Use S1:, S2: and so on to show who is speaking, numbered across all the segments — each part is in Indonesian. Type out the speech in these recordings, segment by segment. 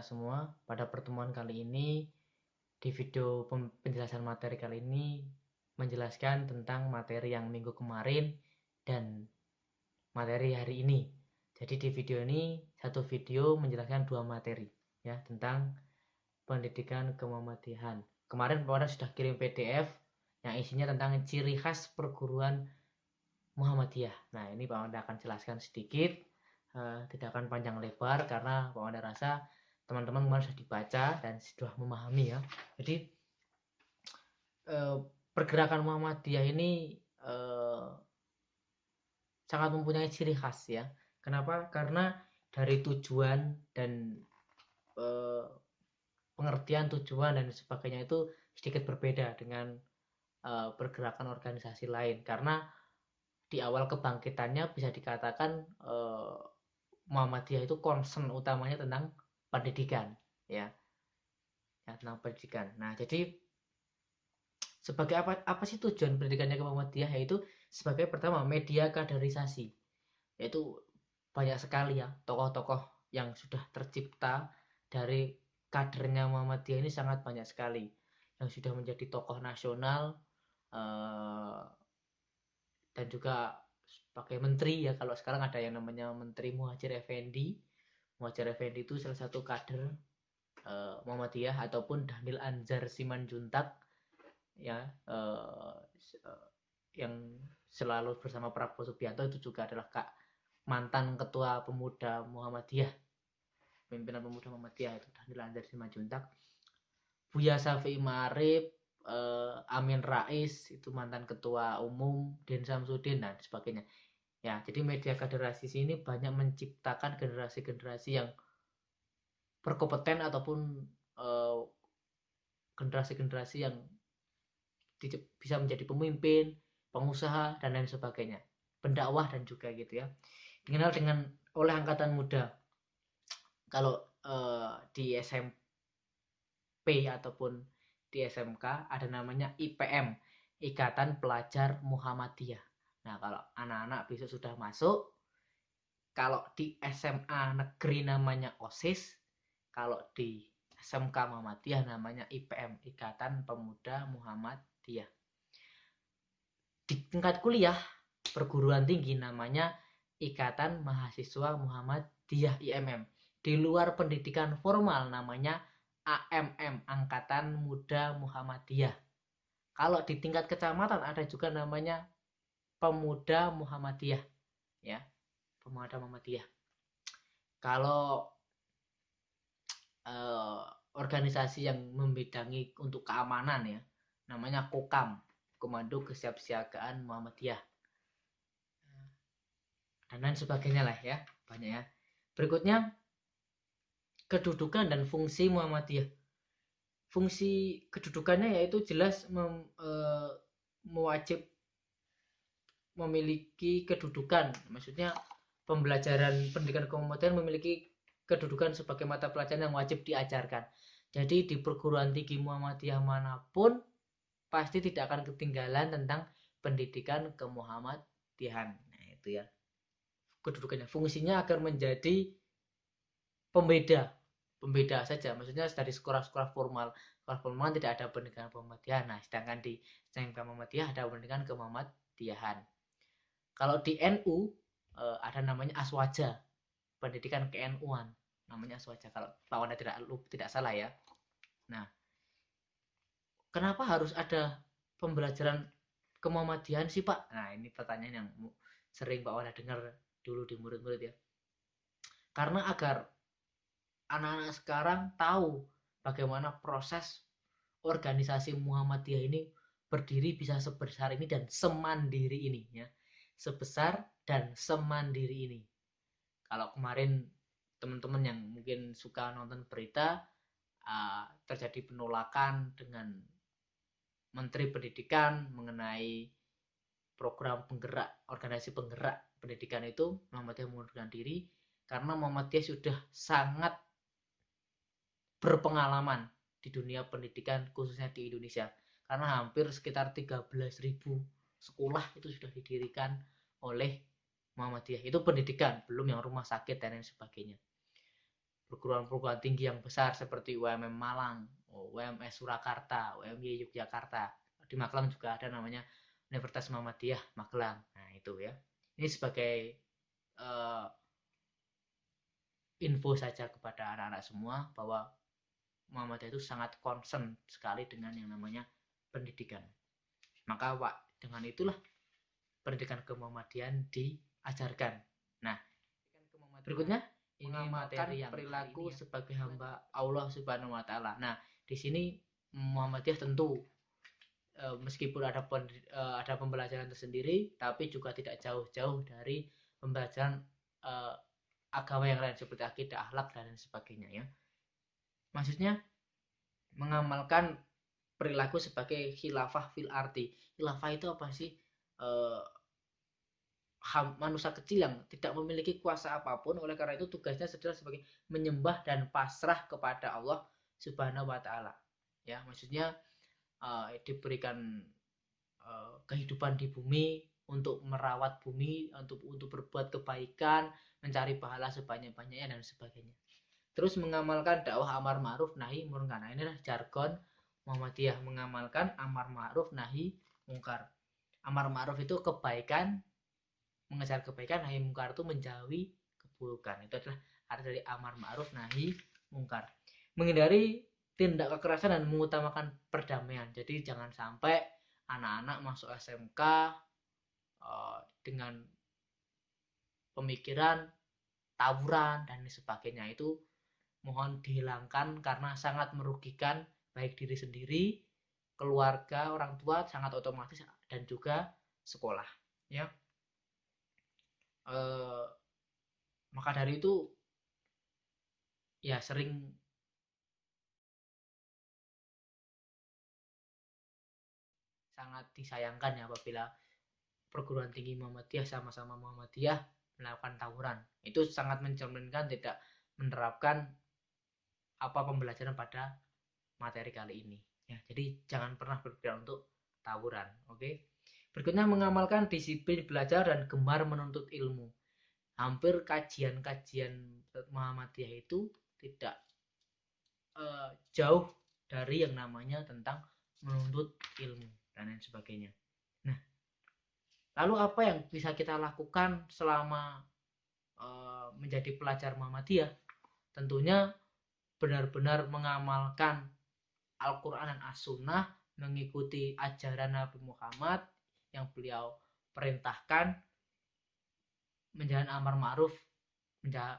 S1: semua. Pada pertemuan kali ini, di video penjelasan materi kali ini, menjelaskan tentang materi yang minggu kemarin dan materi hari ini. Jadi di video ini, satu video menjelaskan dua materi ya tentang pendidikan kemuhamadiyahan. Kemarin Pak Wanda sudah kirim PDF yang isinya tentang ciri khas perguruan Muhammadiyah. Nah, ini Pak Wanda akan jelaskan sedikit, tidak akan panjang lebar karena Pak Wanda rasa teman-teman kemarin sudah dibaca dan sudah memahami ya. Jadi pergerakan Muhammadiyah ini sangat mempunyai ciri khas ya. Kenapa? Karena dari tujuan dan pengertian tujuan dan sebagainya itu sedikit berbeda dengan pergerakan organisasi lain. Karena di awal kebangkitannya bisa dikatakan Muhammadiyah itu concern utamanya tentang pendidikan ya tentang pendidikan. Nah, jadi sebagai apa sih tujuan pendidikannya ke Muhammadiyah, yaitu sebagai pertama media kaderisasi, yaitu banyak sekali ya tokoh-tokoh yang sudah tercipta dari kadernya Muhammadiyah ini, sangat banyak sekali yang sudah menjadi tokoh nasional dan juga sebagai menteri ya. Kalau sekarang ada yang namanya Menteri Muhadjir Effendi. Muhadjir Effendi itu salah satu kader Muhammadiyah, ataupun Dhanil Anzar Simanjuntak ya, yang selalu bersama Prabowo Subianto, itu juga adalah mantan ketua pemuda Muhammadiyah, pimpinan pemuda Muhammadiyah itu Dhanil Anzar Simanjuntak. Buya Syafi'i Ma'arif, Amin Rais itu mantan ketua umum, Den Samsudin dan sebagainya ya. Jadi media kaderasi ini banyak menciptakan generasi-generasi yang berkompeten, ataupun generasi-generasi yang bisa menjadi pemimpin, pengusaha dan lain sebagainya, pendakwah dan juga gitu ya. Dikenal dengan oleh angkatan muda. Kalau di SMP ataupun di SMK ada namanya IPM, Ikatan Pelajar Muhammadiyah. Nah, kalau anak-anak besok sudah masuk, kalau di SMA negeri namanya OSIS, kalau di SMK Muhammadiyah namanya IPM, Ikatan Pemuda Muhammadiyah. Di tingkat kuliah perguruan tinggi namanya Ikatan Mahasiswa Muhammadiyah IMM. Di luar pendidikan formal namanya AMM, Angkatan Muda Muhammadiyah. Kalau di tingkat kecamatan ada juga namanya Pemuda Muhammadiyah ya, Pemuda Muhammadiyah. Kalau organisasi yang membidangi untuk keamanan ya, namanya Kokam, Komando Kesiapsiagaan Muhammadiyah, dan lain sebagainya lah ya, banyak ya. Berikutnya, kedudukan dan fungsi Muhammadiyah. Fungsi kedudukannya yaitu jelas mewajib memiliki kedudukan, maksudnya pembelajaran pendidikan kemuhammadiyah memiliki kedudukan sebagai mata pelajaran yang wajib diajarkan. Jadi di perguruan tinggi Muhammadiyah manapun pasti tidak akan ketinggalan tentang pendidikan kemuhammadiyahan. Nah, itu ya kedudukannya. Fungsinya agar menjadi pembeda saja, maksudnya dari sekolah-sekolah formal tidak ada pendidikan kemuhammadiyahan. Nah, sedangkan di SMK Muhammadiyah ada pendidikan kemuhammadiyahan. Kalau di NU ada namanya Aswaja, pendidikan ke-NU-an namanya Aswaja, kalau Pak Wanda tidak salah ya. Nah, kenapa harus ada pembelajaran kemuhammadiyahan sih Pak? Nah, ini pertanyaan yang sering Pak Wanda dengar dulu di murid-murid ya. Karena agar anak-anak sekarang tahu bagaimana proses organisasi Muhammadiyah ini berdiri bisa sebesar ini dan semandiri ini ya. Sebesar dan semandiri ini. Kalau kemarin teman-teman yang mungkin suka nonton berita, terjadi penolakan dengan Menteri Pendidikan mengenai program penggerak, organisasi penggerak pendidikan itu, Muhammadiyah mengundurkan diri karena Muhammadiyah sudah sangat berpengalaman di dunia pendidikan, khususnya di Indonesia, karena hampir sekitar 13.000 sekolah itu sudah didirikan oleh Muhammadiyah. Itu pendidikan, belum yang rumah sakit dan lain sebagainya. perguruan tinggi yang besar seperti UMM Malang, UMS Surakarta, UMY Yogyakarta. Di Magelang juga ada namanya Universitas Muhammadiyah Magelang. Nah itu ya. Ini sebagai info saja kepada anak-anak semua bahwa Muhammadiyah itu sangat concern sekali dengan yang namanya pendidikan. Maka dengan itulah pendidikan kemuhammadiyahan diajarkan. Nah, berikutnya ini materi yang perilaku sebagai hamba Allah Subhanahu wa taala. Nah, di sini Muhammadiyah tentu meskipun ada pembelajaran tersendiri, tapi juga tidak jauh-jauh dari pembelajaran agama yang lain seperti akidah, akhlak dan sebagainya ya. Maksudnya mengamalkan perilaku sebagai khilafah fil arti. Khilafah itu apa sih? Manusia kecil yang tidak memiliki kuasa apapun, oleh karena itu tugasnya adalah sebagai menyembah dan pasrah kepada Allah Subhanahu wa taala. Ya, maksudnya diberikan kehidupan di bumi untuk merawat bumi, untuk berbuat kebaikan, mencari pahala sebanyak-banyaknya dan sebagainya. Terus mengamalkan dakwah amar ma'ruf nahi munkar. Nah, inilah jargon Muhammadiyah, mengamalkan amar ma'ruf nahi munkar. Amar ma'ruf itu kebaikan, mengejar kebaikan, nahi munkar itu menjauhi keburukan. Itu adalah arti dari amar ma'ruf nahi munkar. Menghindari tindak kekerasan dan mengutamakan perdamaian. Jadi jangan sampai anak-anak masuk SMK dengan pemikiran tawuran dan sebagainya. Itu mohon dihilangkan karena sangat merugikan baik diri sendiri, keluarga, orang tua, sangat otomatis dan juga sekolah ya. Maka dari itu ya sering sangat disayangkan ya apabila perguruan tinggi Muhammadiyah sama-sama Muhammadiyah melakukan tawuran. Itu sangat mencerminkan tidak menerapkan apa pembelajaran pada materi kali ini ya. Jadi jangan pernah berpikir untuk tawuran, oke? Berikutnya mengamalkan disiplin belajar dan gemar menuntut ilmu. Hampir kajian-kajian Muhammadiyah itu tidak jauh dari yang namanya tentang menuntut ilmu dan lain sebagainya. Nah, lalu apa yang bisa kita lakukan selama menjadi pelajar Muhammadiyah? Tentunya benar-benar mengamalkan Al-Quran dan As-Sunnah, mengikuti ajaran Nabi Muhammad yang beliau perintahkan, menjalankan amar ma'ruf,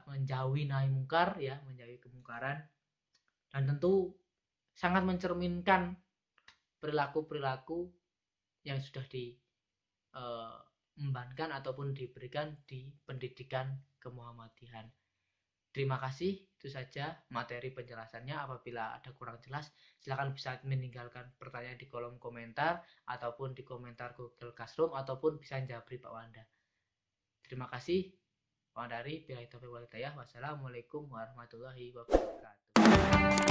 S1: menjauhi nahi mungkar ya, menjauhi kemungkaran, dan tentu sangat mencerminkan perilaku-perilaku yang sudah diembankan ataupun diberikan di pendidikan kemuhammadiyahan. Terima kasih, itu saja materi penjelasannya. Apabila ada kurang jelas, silakan bisa meninggalkan pertanyaan di kolom komentar ataupun di komentar Google Classroom ataupun bisa jawabri Pak Wanda. Terima kasih. Pak Wandari, billahi taufiq wal hidayah. Wassalamualaikum warahmatullahi wabarakatuh.